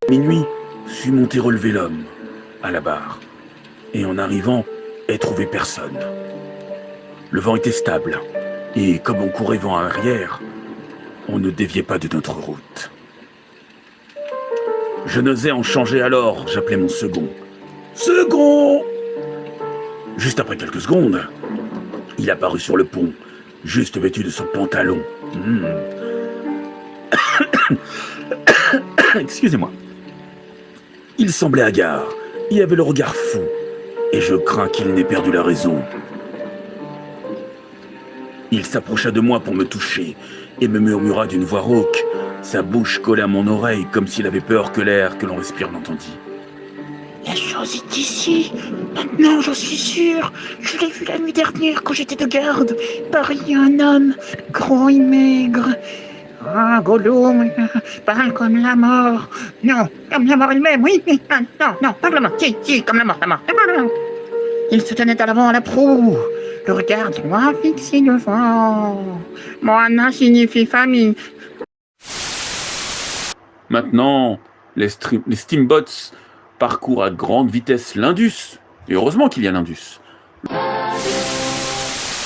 Minuit, suis monté relever l'homme, à la barre, et en arrivant, ai trouvé personne. Le vent était stable, et comme on courait vent arrière, on ne déviait pas de notre route. Je n'osais en changer alors, j'appelais mon second. Second! Juste après quelques secondes, il apparut sur le pont, juste vêtu de son pantalon. Excusez-moi. Il semblait hagard, il avait le regard fou, et je crains qu'il n'ait perdu la raison. Il s'approcha de moi pour me toucher, et me murmura d'une voix rauque, sa bouche collée à mon oreille comme s'il avait peur que l'air que l'on respire l'entendît. La chose est ici. Maintenant, j'en suis sûr. Je l'ai vu la nuit dernière quand j'étais de garde. Pareil à un homme, gros et maigre. Ah, Gollum, parle comme la mort. Non, comme la mort elle-même, oui, mais non, pas comme la mort. Si, comme la mort. Il se tenait à l'avant à la proue. Le regard droit fixé devant. Moana signifie famille. Maintenant, les steamboats parcourent à grande vitesse l'Indus. Et heureusement qu'il y a l'Indus.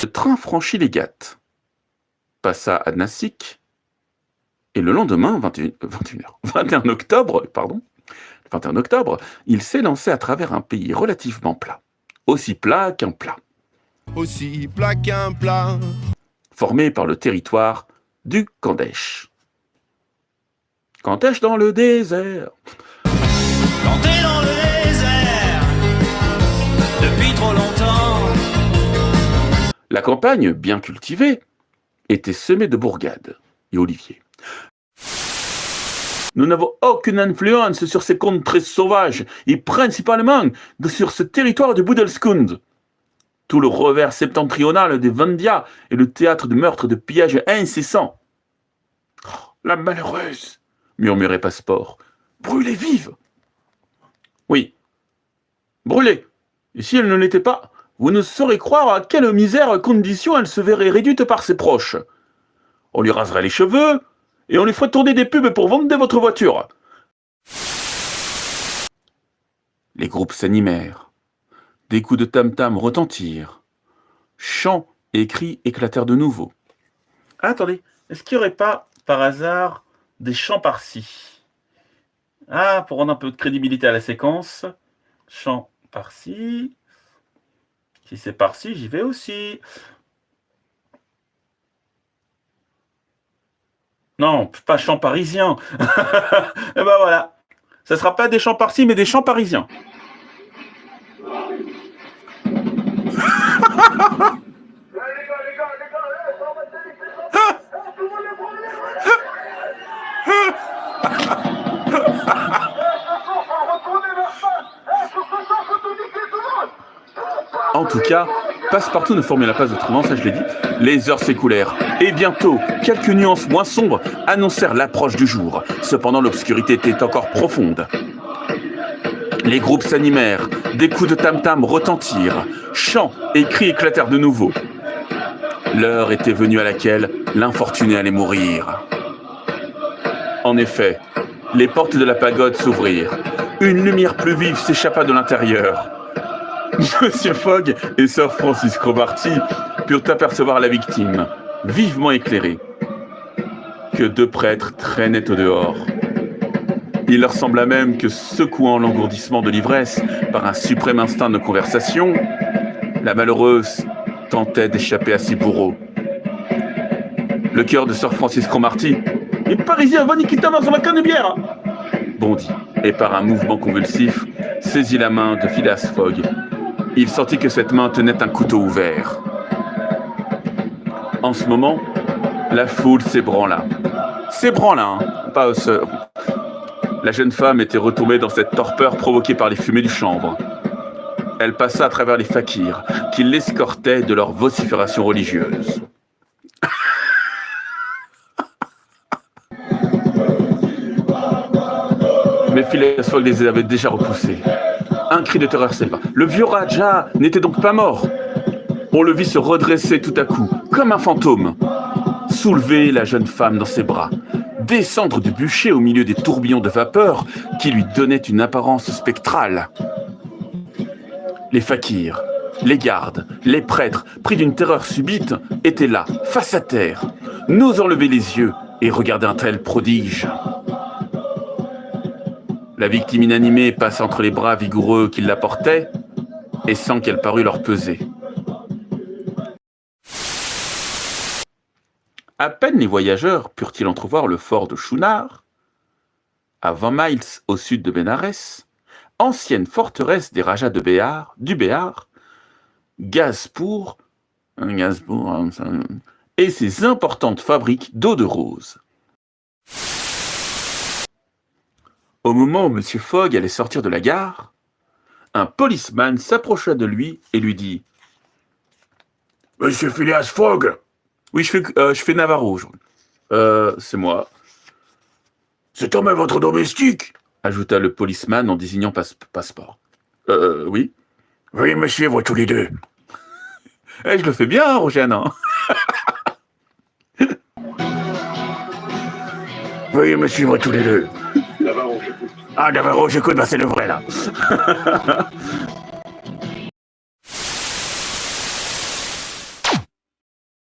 Le train franchit les Ghats, passa à Nassik, et le lendemain, 21 octobre, il s'est lancé à travers un pays relativement plat. Aussi plat qu'un plat. Aussi plat qu'un plat. Formé par le territoire du Khandesh. Khandesh dans le désert. Quand t'es dans le désert, depuis trop longtemps. La campagne, bien cultivée, était semée de bourgades et oliviers. Nous n'avons aucune influence sur ces contrées sauvages, et principalement sur ce territoire du Budelskund. Tout le revers septentrional des Vandia est le théâtre de meurtres et de pillages incessants. Oh, la malheureuse, murmurait Passeport. Brûlée vive. Oui, brûlée. Et si elle ne l'était pas, vous ne saurez croire à quelle misère condition elle se verrait réduite par ses proches. On lui raserait les cheveux, et on lui ferait tourner des pubs pour vendre votre voiture. Les groupes s'animèrent. Des coups de tam-tam retentirent. Chants et cris éclatèrent de nouveau. Ah, attendez, est-ce qu'il n'y aurait pas, par hasard, des chants par-ci? Ah, pour rendre un peu de crédibilité à la séquence. Chant par-ci. Si c'est par-ci, j'y vais aussi. Non, pas chant parisien. Et ben voilà. Ça sera pas des chants par-ci, mais des chants parisiens. En tout cas, Passepartout ne formait la passe autrement, ça je l'ai dit. Les heures s'écoulèrent, et bientôt, quelques nuances moins sombres annoncèrent l'approche du jour. Cependant, l'obscurité était encore profonde. Les groupes s'animèrent, des coups de tam-tam retentirent, chants et cris éclatèrent de nouveau. L'heure était venue à laquelle l'infortuné allait mourir. En effet, les portes de la pagode s'ouvrirent. Une lumière plus vive s'échappa de l'intérieur. Monsieur Fogg et Sir Francis Cromarty purent apercevoir la victime, vivement éclairée, que deux prêtres traînaient au dehors. Il leur sembla même que, secouant l'engourdissement de l'ivresse par un suprême instinct de conversation, la malheureuse tentait d'échapper à ses bourreaux. Le cœur de Sir Francis Cromarty, « Les Parisiens vont Nikita sur ma canne de bière !» bondit, et par un mouvement convulsif, saisit la main de Phileas Fogg. Il sentit que cette main tenait un couteau ouvert. En ce moment, la foule s'ébranla. S'ébranla, hein, pas ce... La jeune femme était retombée dans cette torpeur provoquée par les fumées du chanvre. Elle passa à travers les fakirs, qui l'escortaient de leurs vociférations religieuses. Mais Phileas Fogg les avait déjà repoussés. Un cri de terreur s'éleva. Le vieux Raja n'était donc pas mort. On le vit se redresser tout à coup, comme un fantôme. Soulever la jeune femme dans ses bras, descendre du bûcher au milieu des tourbillons de vapeur qui lui donnaient une apparence spectrale. Les fakirs, les gardes, les prêtres, pris d'une terreur subite, étaient là, face à terre, n'osant lever les yeux et regarder un tel prodige. La victime inanimée passa entre les bras vigoureux qui la portaient et sans qu'elle parût leur peser. À peine les voyageurs purent-ils entrevoir le fort de Chunar, à 20 miles au sud de Bénarès, ancienne forteresse des Rajas de Béar, du Béar, Ghazpur, et ses importantes fabriques d'eau de rose. Au moment où M. Fogg allait sortir de la gare, un policeman s'approcha de lui et lui dit « Monsieur Phileas Fogg !»« Oui, je fais Navarro. C'est moi. »« C'est homme est votre domestique ?» ajouta le policeman en désignant Passeport. Oui. »« Veuillez me suivre tous les deux. » Je le fais bien, Roger, non? Veuillez me suivre tous les deux. Navarro, j'écoute. Ah, Navarro, j'écoute, bah c'est le vrai, là.